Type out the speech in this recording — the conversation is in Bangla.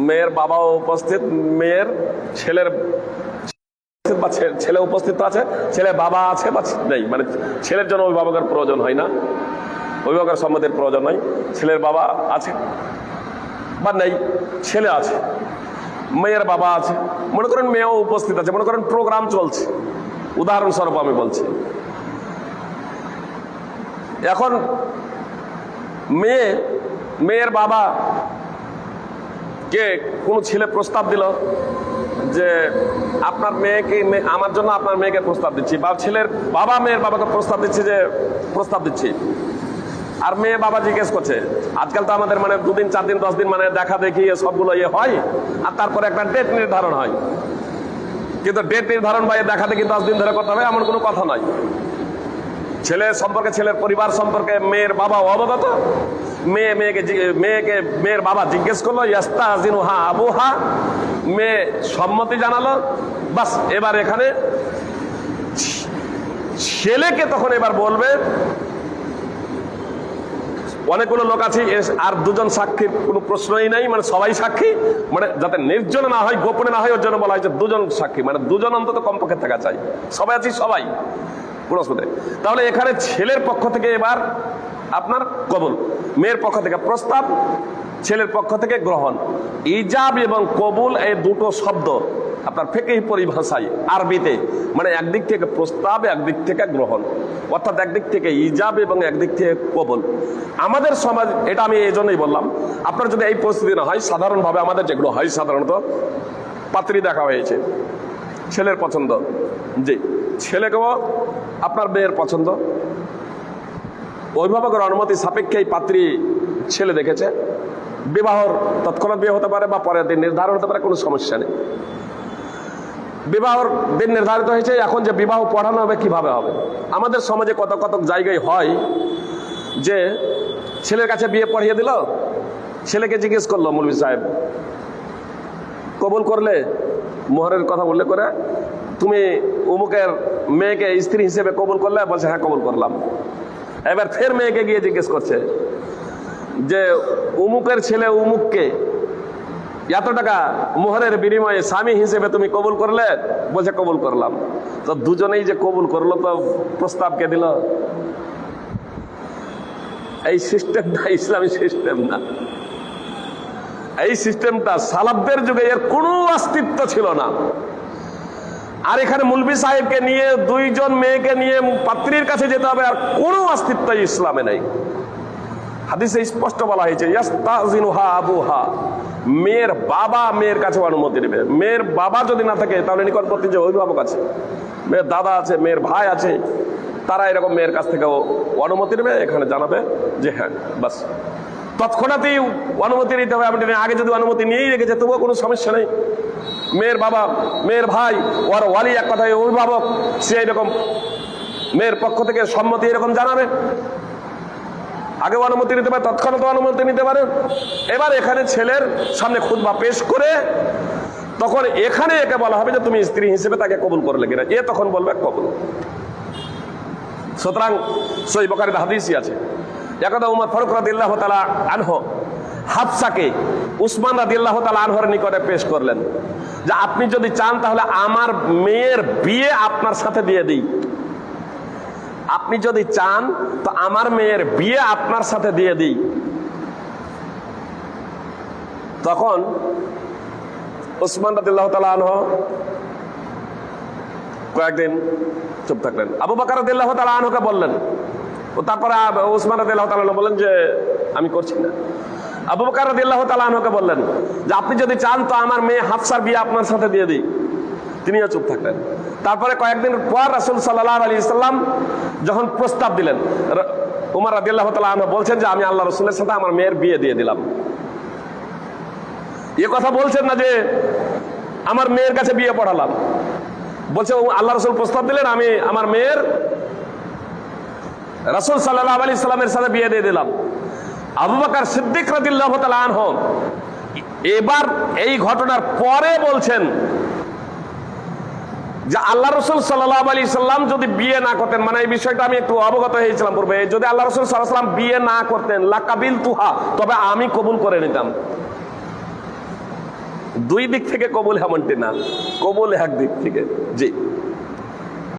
মেয়ের বাবাও উপস্থিত, মেয়ের ছেলের বা ছেলে উপস্থিত আছে, ছেলে বাবা আছে বা নেই, মানে ছেলের জন্য অভিভাবকের প্রয়োজন হয় না, অভিভাবকের সম্মতির প্রয়োজন নয়, ছেলের বাবা আছে বা নেই, ছেলে আছে, মেয়ের বাবা আছে, মনে করেন মেয়েও উপস্থিত আছে, মনে করেন প্রোগ্রাম চলছে, উদাহরণস্বরূপ আমি বলছি। এখন মেয়ের বাবা কে কোনো ছেলে প্রস্তাব দিল যে আপনার মেয়েকে, আমার জন্য আপনার মেয়েকে প্রস্তাব দিচ্ছি, বা ছেলের বাবা মেয়ের বাবাকে প্রস্তাব দিচ্ছে যে প্রস্তাব দিচ্ছি, আর মেয়ে বাবা জিজ্ঞেস করছে, আজকাল তো আমাদের মানে 2 দিন 4 দিন 10 দিন মানে দেখা দেখি সবগুলো হয়, আর তারপরে একটা ডেট নির্ধারণ হয়, কিন্তু ডেট নির্ধারণ বা দেখা দেখি 10 দিন ধরে করতে হবে এমন কোনো কথা নয়। ছেলের সম্পর্কে, ছেলের পরিবার সম্পর্কে মেয়ের বাবা অবগত, মেয়ের বাবা জিজ্ঞেস করলো, ইয়াস্তাযিনুহা আবুহা, মেয়ে সম্মতি জানালো, বাস এবার এখানে ছেলেকে তখন এবার বলবে, অনেকগুলো লোক আছে আর 2 জন সাক্ষীর কোনো প্রশ্নই নাই, মানে সবাই সাক্ষী, মানে যাতে নির্জন না হয়, গোপনে না হয়, ওর জন্য বলা হয়েছে 2 জন সাক্ষী, মানে 2 জন অন্তত কমপক্ষে থাকা চাই, সবাই আছি সবাই পুরস্কার। তাহলে এখানে ছেলের পক্ষ থেকে এবার আপনার কবুল, মেয়ের পক্ষ থেকে প্রস্তাব, ছেলের পক্ষ থেকে গ্রহণ। ইজাব এবং কবুল এই দুটো শব্দ আপনার ফিকহি পরিভাষায় আরবিতে মানে একদিক থেকে প্রস্তাব, একদিক থেকে গ্রহণ, অর্থাৎ একদিক থেকে ইজাব এবং একদিক থেকে কবুল। আমাদের সমাজ, এটা আমি এই জন্যই বললাম, আপনার যদি এই পরিস্থিতি না হয়, সাধারণভাবে আমাদের যেগুলো হয় সাধারণত, পাত্রী দেখা হয়েছে, ছেলের পছন্দ, জি, ছেলেকেও আপনার মেয়ের পছন্দ, অভিভাবকের অনুমতি সাপেক্ষে এই পাত্রী ছেলে দেখেছে, বিবাহর তৎক্ষণাৎ বিয়ে হতে পারে বা পরের দিন নির্ধারণ হতে পারে, কোনো সমস্যা নেই। বিবাহর দিন নির্ধারিত হয়েছে, এখন যে বিবাহ পড়ানো হবে কিভাবে হবে, আমাদের সমাজে কত কত জায়গায় হয় যে ছেলের কাছে বিয়ে পড়িয়ে দিল, ছেলেকে জিজ্ঞেস করলো মৌলভী সাহেব, কবুল করলে, মোহরের কথা উল্লেখ করে, তুমি অমুকের মেয়েকে স্ত্রী হিসেবে কবুল করলে? বলছে হ্যাঁ কবুল করলাম। এবার ফের মেয়েকে গিয়ে জিজ্ঞেস করছে যে অমুকের ছেলে অমুককে এত টাকা মোহরের বিনিময়ে স্বামী হিসেবে তুমি কবুল করলে? বলছে কবুল করলাম। তো দুজনেই যে কবুল করলো, তো প্রস্তাবকে দিল। এই সিস্টেমটা ইসলামী সিস্টেম না, এই সিস্টেমটা সালাফদের যুগে এর কোনো অস্তিত্ব ছিল না। আর এখানে মৌলভী সাহেবকে নিয়ে 2 জন মেয়েকে নিয়ে পাত্রীর কাছে যেতে হবে, আর কোনো অস্তিত্ব ইসলামে নাই। হাদিসে স্পষ্ট বলা হয়েছে, ইয়াস্তাযিনুহা আবুহা, মেয়ের বাবা মেয়ের কাছে অনুমতি নেবে। মেয়ের বাবা যদি না থাকে, তাহলে নিকটবর্তী যে অভিভাবক আছে, মেয়ের দাদা আছে, মেয়ের ভাই আছে, তারা এরকম মেয়ের কাছ থেকে অনুমতি নেবে, এখানে জানাবে যে হ্যাঁ, বাস তৎক্ষণাৎই অনুমতি নিতে হবে। আপনি আগে যদি অনুমতি নিয়েই রেখেছে তবুও কোনো সমস্যা নেই। মেয়ের বাবা, মেয়ের ভাই, ওর ওয়ালি, এক কথায় অভিভাবক, সে এরকম মেয়ের পক্ষ থেকে সম্মতি এরকম জানাবে, আগে অনুমতি নিতে পারে, তৎক্ষণাৎ অনুমতি নিতে পারে। এবার এখানে ছেলের সামনে খুতবা পেশ করে তখন এখানে একে বলা হবে যে তুমি স্ত্রী হিসেবে তাকে কবুল করলে কিনা, এ তখন বলবে কবুল। সুতরাং সহিহ বুখারীতে হাদিসই আছে, একদা উমর ফারুক রাদিয়াল্লাহু তাআলা আনহু হাফসাকে উসমান রাদিয়াল্লাহু তাআলা আনহুর নিকটে পেশ করলেন যে আপনি যদি চান তাহলে আমার মেয়ের বিয়ে আপনার সাথে দিয়ে দিই, আপনি যদি চান তো আমার মেয়ের বিয়ে আপনার সাথে দিয়ে দিই। তখন উসমান রাদিয়াল্লাহু তাআলা আনহু কয়েকদিন চুপ থাকলেন। আবু বকর রাদিয়াল্লাহু তাআলা আনহুকে বললেন, ও তারপরে উসমান রাদিয়াল্লাহু তাআলা বললেন যে আমি করছি না। আবু বকর রাদিয়াল্লাহু তাআলা আনহুকে বললেন যে আপনি যদি চান তো আমার মেয়ে হাফসার বিয়ে আপনার সাথে দিয়ে দিই, তিনিও চুপ থাকলেন। তারপরে কয়েকদিন পর রাসূল সাল্লাল্লাহু আলাইহি ওয়াসাল্লাম যখন প্রস্তাব দিলেন, ওমর রাদিয়াল্লাহু তাআলা আনহু বলছেন যে আমি আল্লাহ রাসূলের সাথে আমার মেয়ের বিয়ে দিয়ে দিলাম। এ কথা বলছেন না যে আমার মেয়ের কাছে বিয়ে পড়ালাম, বলছে আল্লাহ রাসূল প্রস্তাব দিলেন, আমি আমার মেয়ের রাসূল সাল্লাল্লাহু আলাইহি ওয়াসাল্লামের সাথে বিয়ে দিয়ে দিলাম। আবু বকর সিদ্দিক রাদিয়াল্লাহু তাআলা আনহু এবার এই ঘটনার পরে বলছেন যে আল্লাহ রাসূল সাল্লাল্লাহু আলাইহি সাল্লাম যদি বিয়ে না করতেন, মানে এই বিষয়টা আমি একটু অবগত হয়েছিলাম পূর্বে, যদি আল্লাহ রাসূল সাল্লাল্লাহু আলাইহি সাল্লাম বিয়ে না করতেন লাকাবিলতুহা, তবে আমি কবুল করে নিতাম। দুই দিক থেকে কবুল এমনটি না, কবুল এক দিক থেকে। জি।